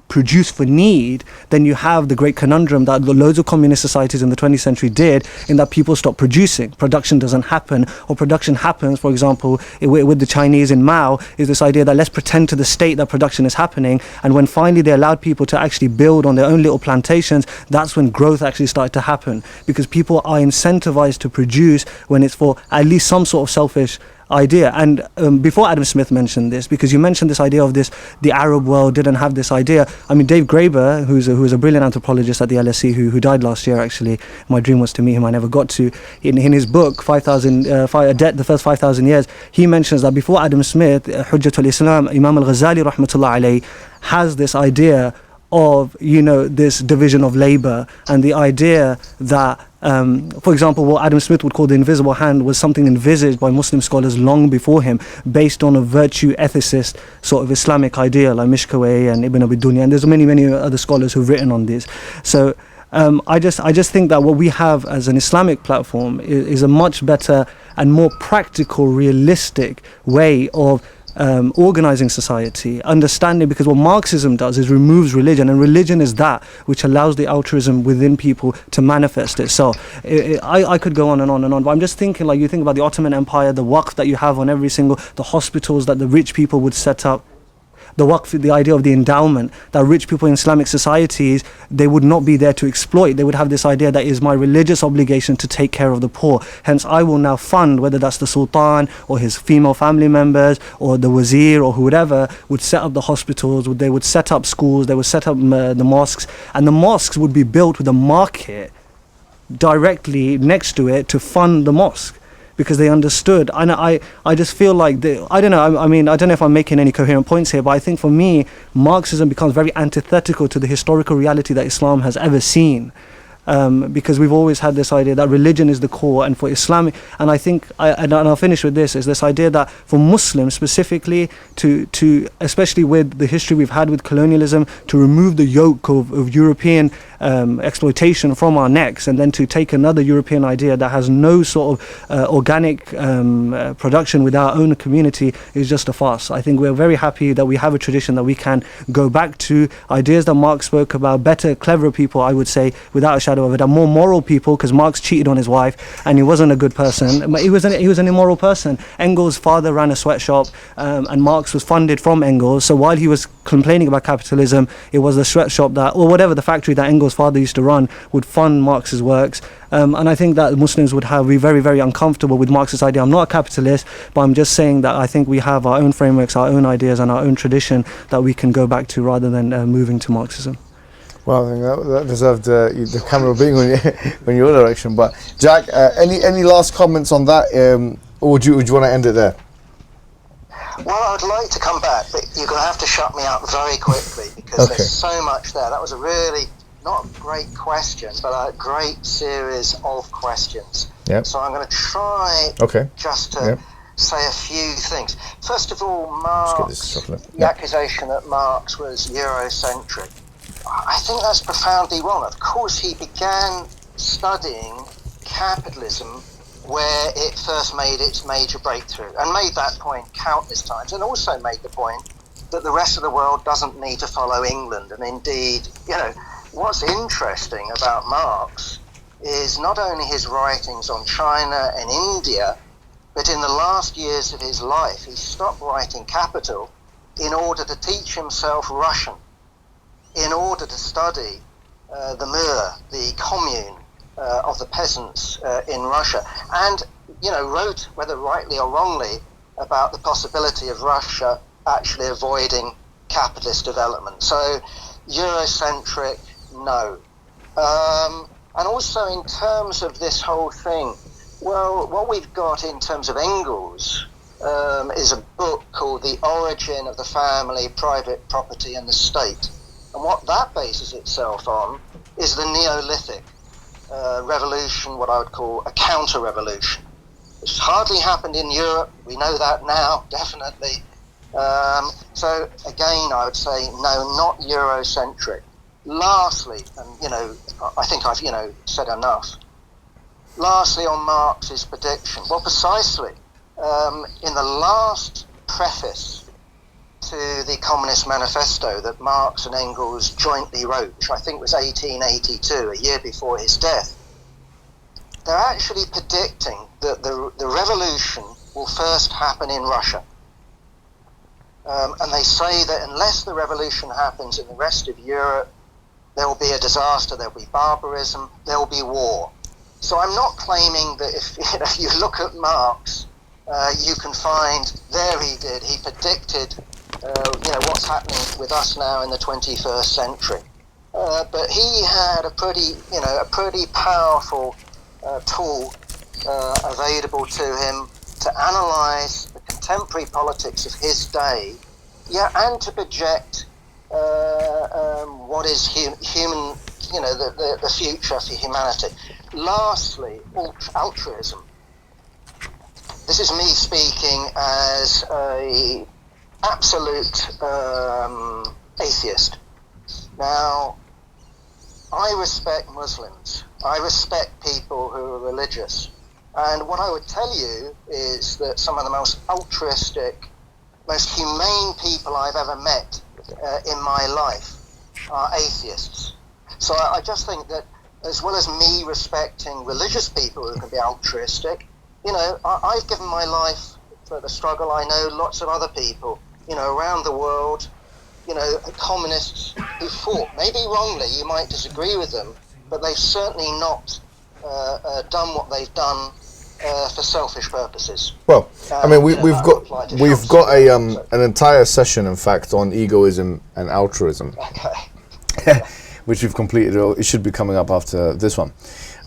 produce for need, then you have the great conundrum that loads of communist societies in the 20th century did, in that people stop producing. Production doesn't happen, or production happens, for example, with the Chinese in Mao, is this idea that let's pretend to the state that production is happening, and when finally they allowed people to actually build on their own little plantations, that's when growth actually started to happen, because people are incentivized to produce when it's for at least some sort of selfish idea. And before Adam Smith mentioned this, because you mentioned this idea of the Arab world didn't have this idea. I mean, Dave Graeber, who's a brilliant anthropologist at the LSE, who died last year actually. My dream was to meet him, I never got to. In his book, The First 5,000 Years, he mentions that before Adam Smith, Hujjatul Islam, Imam al-Ghazali rahmatullah alayhi, has this idea of, this division of labor, and the idea that for example, what Adam Smith would call the invisible hand was something envisaged by Muslim scholars long before him, based on a virtue ethicist sort of Islamic idea like Mishkawayh and Ibn Abi Dunya, and there's many other scholars who've written on this. So I just think that what we have as an Islamic platform is a much better and more practical, realistic way of organizing society, understanding, because what Marxism does is removes religion, and religion is that which allows the altruism within people to manifest itself. I could go on and on and on, but I'm just thinking, like, you think about the Ottoman Empire, the waqf that you have on every single, the hospitals that the rich people would set up, the waqf, the idea of the endowment, that rich people in Islamic societies, they would not be there to exploit. They would have this idea that it is my religious obligation to take care of the poor. Hence, I will now fund, whether that's the Sultan or his female family members or the Wazir or whoever, would set up the hospitals, they would set up schools, they would set up the mosques, and the mosques would be built with a market directly next to it to fund the mosque, because they understood. And I just feel like I don't know. I mean, I don't know if I'm making any coherent points here, but I think for me, Marxism becomes very antithetical to the historical reality that Islam has ever seen. Because we've always had this idea that religion is the core, and for Islamic, and I think, and I'll finish with this, is this idea that for Muslims specifically, to especially with the history we've had with colonialism, to remove the yoke of European exploitation from our necks, and then to take another European idea that has no sort of organic production with our own community, is just a farce. I think we're very happy that we have a tradition that we can go back to, ideas that Marx spoke about, better, cleverer people, I would say, without a shadow of it, are more moral people, because Marx cheated on his wife and he wasn't a good person, but he was an immoral person. Engels' father ran a sweatshop, and Marx was funded from Engels, so while he was complaining about capitalism, it was the sweatshop that, or whatever, the factory that Engels' father used to run, would fund Marx's works. And I think that Muslims would be very, very uncomfortable with Marx's idea. I'm not a capitalist, but I'm just saying that I think we have our own frameworks, our own ideas and our own tradition that we can go back to, rather than moving to Marxism. Well, I think that deserved the camera being on your direction. But Jack, any last comments on that, or would you want to end it there? Well, I'd like to come back, but you're going to have to shut me up very quickly because there's so much there. That was a really not a great question, but a great series of questions. Yep. So I'm going to try just to say a few things. First of all, Marx, the accusation that Marx was Eurocentric. I think that's profoundly wrong. Of course, he began studying capitalism where it first made its major breakthrough, and made that point countless times, and also made the point that the rest of the world doesn't need to follow England. And indeed, what's interesting about Marx is not only his writings on China and India, but in the last years of his life, he stopped writing Capital in order to teach himself Russian, in order to study the Mir, the commune of the peasants in Russia, and wrote, whether rightly or wrongly, about the possibility of Russia actually avoiding capitalist development. So Eurocentric, no. And also in terms of this whole thing, well, what we've got in terms of Engels is a book called The Origin of the Family, Private Property and the State. And what that bases itself on is the Neolithic revolution, what I would call a counter-revolution. It's hardly happened in Europe, we know that now, definitely. So again, I would say no, not Eurocentric. Lastly, and I think I've said enough. Lastly, on Marx's prediction, well, precisely in the last preface to the Communist Manifesto that Marx and Engels jointly wrote, which I think was 1882, a year before his death, they're actually predicting that the revolution will first happen in Russia. And they say that unless the revolution happens in the rest of Europe, there will be a disaster, there will be barbarism, there will be war. So I'm not claiming that if you look at Marx, you can find there he predicted what's happening with us now in the 21st century. But he had a pretty powerful tool available to him to analyse the contemporary politics of his day, and to project what is human, the future for humanity. Lastly, altruism. This is me speaking as a absolute atheist. Now, I respect Muslims. I respect people who are religious. And what I would tell you is that some of the most altruistic, most humane people I've ever met in my life are atheists. So I just think that as well as me respecting religious people who can be altruistic, I've given my life for the struggle. I know lots of other people, around the world, communists who fought, maybe wrongly, you might disagree with them, but they've certainly not done what they've done for selfish purposes. Well, I mean, we've got an entire session, in fact, on egoism and altruism, which we've completed. It should be coming up after this one.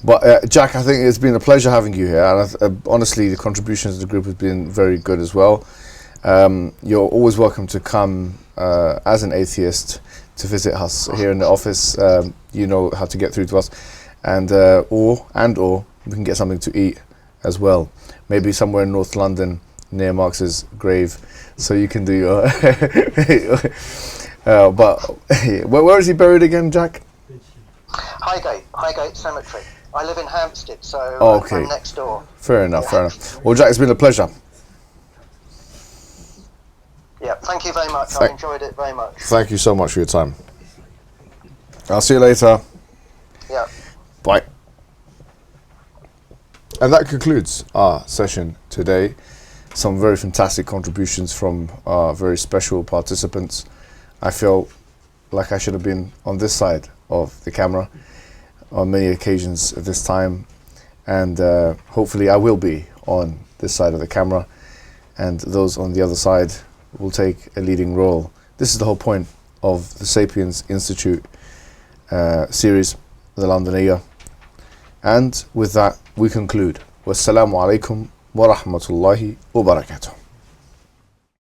But Jack, I think it's been a pleasure having you here, and honestly, the contributions to the group have been very good as well. You're always welcome to come as an atheist to visit us here in the office. You know how to get through to us, and or we can get something to eat as well. Maybe somewhere in North London near Marx's grave, so you can do your. But where is he buried again, Jack? Highgate Cemetery. I live in Hampstead, so I'm next door. Fair enough. Well, Jack, it's been a pleasure. Yeah, thank you very much. I enjoyed it very much. Thank you so much for your time. I'll see you later. Yeah. Bye. And that concludes our session today. Some very fantastic contributions from our very special participants. I feel like I should have been on this side of the camera on many occasions at this time, and hopefully I will be on this side of the camera, and those on the other side will take a leading role. This is the whole point of the Sapience Institute, series, the Londoniyyah. And with that, we conclude. Wassalamu alaikum wa rahmatullahi wa barakatuh.